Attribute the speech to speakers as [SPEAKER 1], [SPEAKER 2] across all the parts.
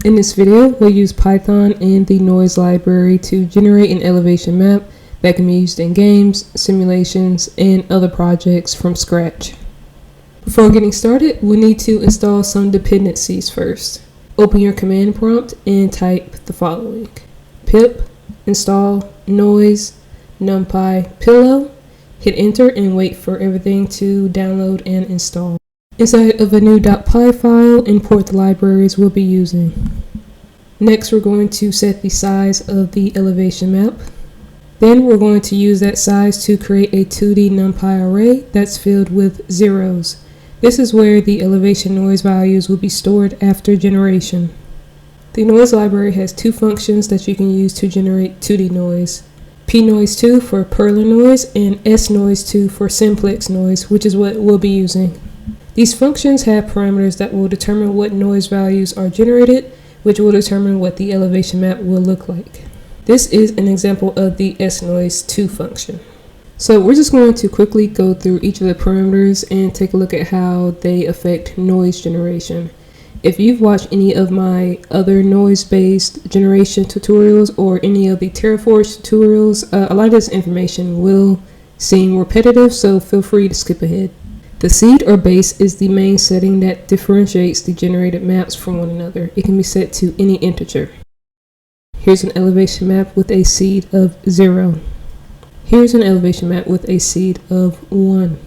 [SPEAKER 1] In this video, we'll use Python and the noise library to generate an elevation map that can be used in games, simulations, and other projects from scratch. Before getting started, we need to install some dependencies first. Open your command prompt and type the following: pip install noise numpy pillow. Hit enter and wait for everything to download and install. Inside of a new .py file, import the libraries we'll be using. Next, we're going to set the size of the elevation map. Then we're going to use that size to create a 2D numpy array that's filled with zeros. This is where the elevation noise values will be stored after generation. The noise library has two functions that you can use to generate 2D noise. pnoise2 for Perler noise and snoise2 for simplex noise, which is what we'll be using. These functions have parameters that will determine what noise values are generated, which will determine what the elevation map will look like. This is an example of the snoise2 function. So we're just going to quickly go through each of the parameters and take a look at how they affect noise generation. If you've watched any of my other noise-based generation tutorials or any of the Terraforce tutorials, a lot of this information will seem repetitive, so feel free to skip ahead. The seed or base is the main setting that differentiates the generated maps from one another. It can be set to any integer. Here's an elevation map with a seed of 0. Here's an elevation map with a seed of 1.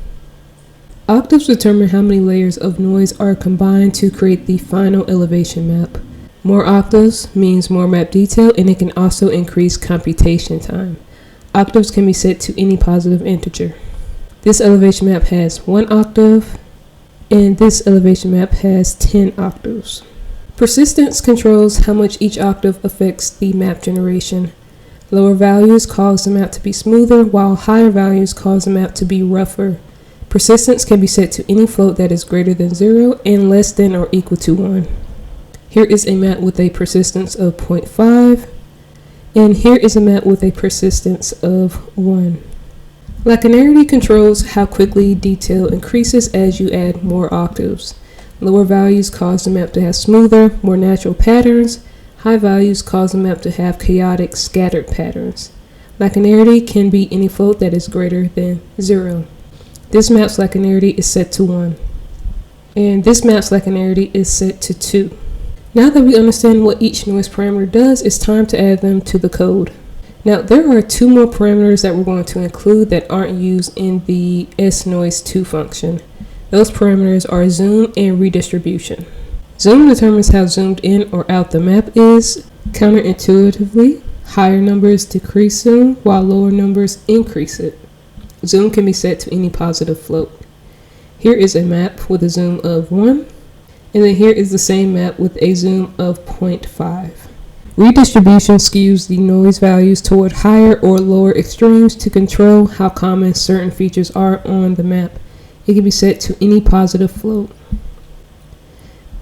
[SPEAKER 1] Octaves determine how many layers of noise are combined to create the final elevation map. More octaves means more map detail, and it can also increase computation time. Octaves can be set to any positive integer. This elevation map has 1 octave, and this elevation map has 10 octaves. Persistence controls how much each octave affects the map generation. Lower values cause the map to be smoother, while higher values cause the map to be rougher. Persistence can be set to any float that is greater than 0 and less than or equal to 1. Here is a map with a persistence of 0.5, and here is a map with a persistence of 1. Linearity controls how quickly detail increases as you add more octaves. Lower values cause the map to have smoother, more natural patterns. High values cause the map to have chaotic, scattered patterns. Linearity can be any float that is greater than 0. This map's linearity is set to 1. And this map's linearity is set to 2. Now that we understand what each noise parameter does, it's time to add them to the code. Now, there are 2 more parameters that we're going to include that aren't used in the snoise2 function. Those parameters are zoom and redistribution. Zoom determines how zoomed in or out the map is. Counterintuitively, higher numbers decrease zoom while lower numbers increase it. Zoom can be set to any positive float. Here is a map with a zoom of 1, and then here is the same map with a zoom of 0.5. Redistribution skews the noise values toward higher or lower extremes to control how common certain features are on the map. It can be set to any positive float.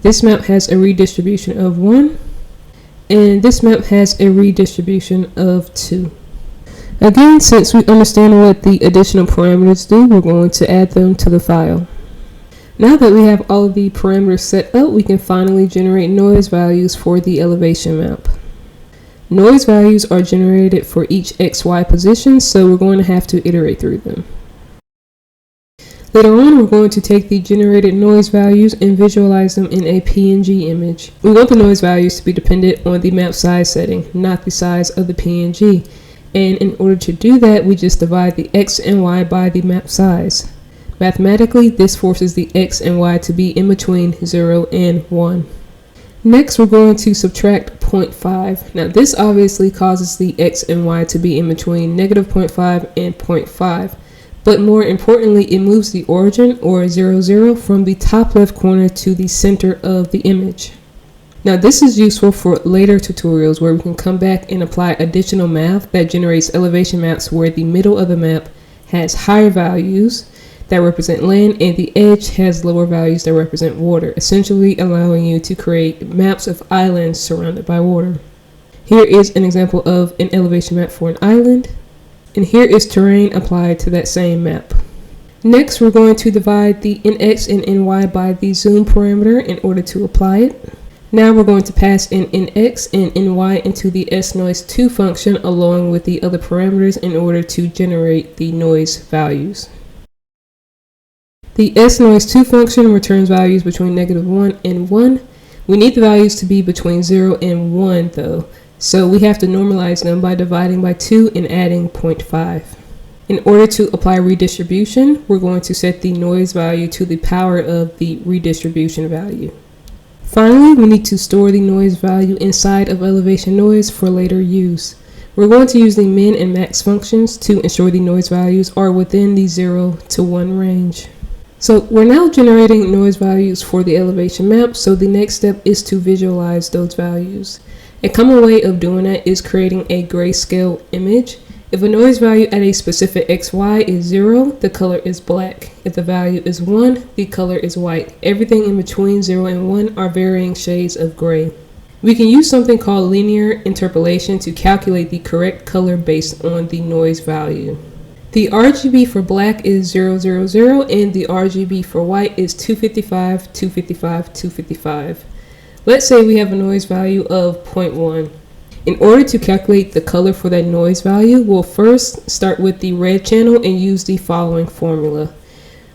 [SPEAKER 1] This map has a redistribution of 1, and this map has a redistribution of 2. Again, since we understand what the additional parameters do, we're going to add them to the file. Now that we have all of the parameters set up, we can finally generate noise values for the elevation map. Noise values are generated for each XY position, so we're going to have to iterate through them. Later on, we're going to take the generated noise values and visualize them in a PNG image. We want the noise values to be dependent on the map size setting, not the size of the PNG. And in order to do that, we just divide the X and Y by the map size. Mathematically, this forces the X and Y to be in between 0 and 1. Next, we're going to subtract 0.5. Now, this obviously causes the X and Y to be in between negative 0.5 and 0.5. But more importantly, it moves the origin, or 0, 0, from the top left corner to the center of the image. Now, this is useful for later tutorials where we can come back and apply additional math that generates elevation maps where the middle of the map has higher values that represent land and the edge has lower values that represent water, essentially allowing you to create maps of islands surrounded by water. Here is an example of an elevation map for an island, and here is terrain applied to that same map. Next, we're going to divide the nx and ny by the zoom parameter in order to apply it. Now we're going to pass in nx and ny into the snoise2 function along with the other parameters in order to generate the noise values. The snoise2 function returns values between -1 and 1. We need the values to be between 0 and 1 though, so we have to normalize them by dividing by 2 and adding 0.5. In order to apply redistribution, we're going to set the noise value to the power of the redistribution value. Finally, we need to store the noise value inside of elevation noise for later use. We're going to use the min and max functions to ensure the noise values are within the 0 to 1 range. So we're now generating noise values for the elevation map, so the next step is to visualize those values. A common way of doing that is creating a grayscale image. If a noise value at a specific XY is 0, the color is black. If the value is 1, the color is white. Everything in between 0 and 1 are varying shades of gray. We can use something called linear interpolation to calculate the correct color based on the noise value. The RGB for black is 000 and the RGB for white is 255, 255, 255. Let's say we have a noise value of 0.1. In order to calculate the color for that noise value, we'll first start with the red channel and use the following formula.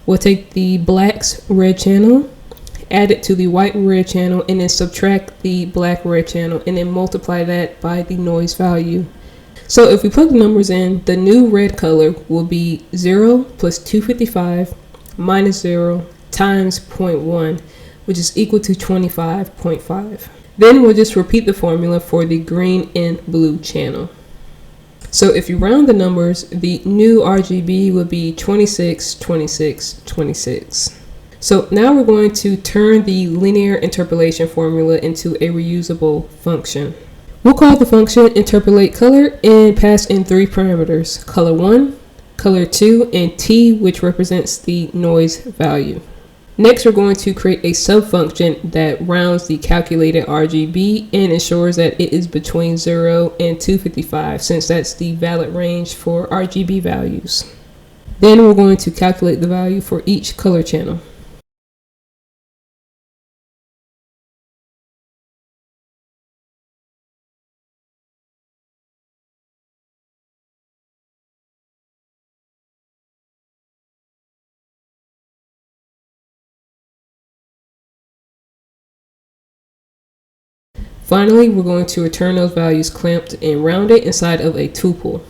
[SPEAKER 1] We'll take the black's red channel, add it to the white red channel, and then subtract the black red channel and then multiply that by the noise value. So if we plug the numbers in, the new red color will be 0 plus 255 minus 0 times 0.1, which is equal to 25.5. Then we'll just repeat the formula for the green and blue channel. So if you round the numbers, the new RGB will be 26, 26, 26. So now we're going to turn the linear interpolation formula into a reusable function. We'll call the function interpolate color and pass in 3 parameters, color 1, color 2, and t, which represents the noise value. Next, we're going to create a subfunction that rounds the calculated RGB and ensures that it is between 0 and 255, since that's the valid range for RGB values. Then we're going to calculate the value for each color channel. Finally, we're going to return those values clamped and rounded inside of a tuple.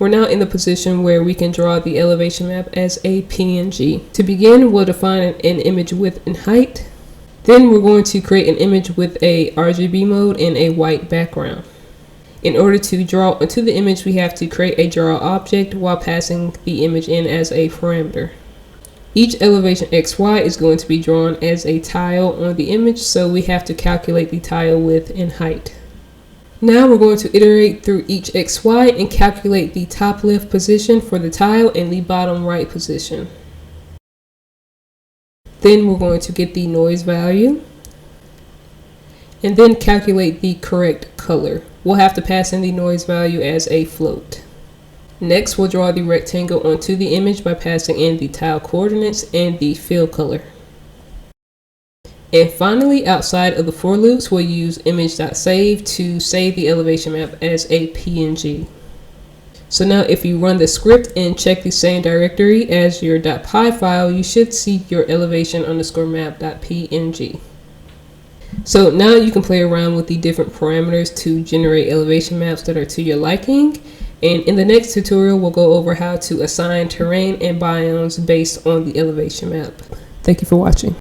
[SPEAKER 1] We're now in the position where we can draw the elevation map as a PNG. To begin, we'll define an image width and height. Then we're going to create an image with a RGB mode and a white background. In order to draw onto the image, we have to create a draw object while passing the image in as a parameter. Each elevation XY is going to be drawn as a tile on the image, so we have to calculate the tile width and height. Now we're going to iterate through each XY and calculate the top left position for the tile and the bottom right position. Then we're going to get the noise value and then calculate the correct color. We'll have to pass in the noise value as a float. Next, we'll draw the rectangle onto the image by passing in the tile coordinates and the fill color. And finally, outside of the for loops, we'll use image.save to save the elevation map as a PNG. So now if you run the script and check the same directory as your .py file, you should see your elevation_map.png. So now you can play around with the different parameters to generate elevation maps that are to your liking. And in the next tutorial, we'll go over how to assign terrain and biomes based on the elevation map. Thank you for watching.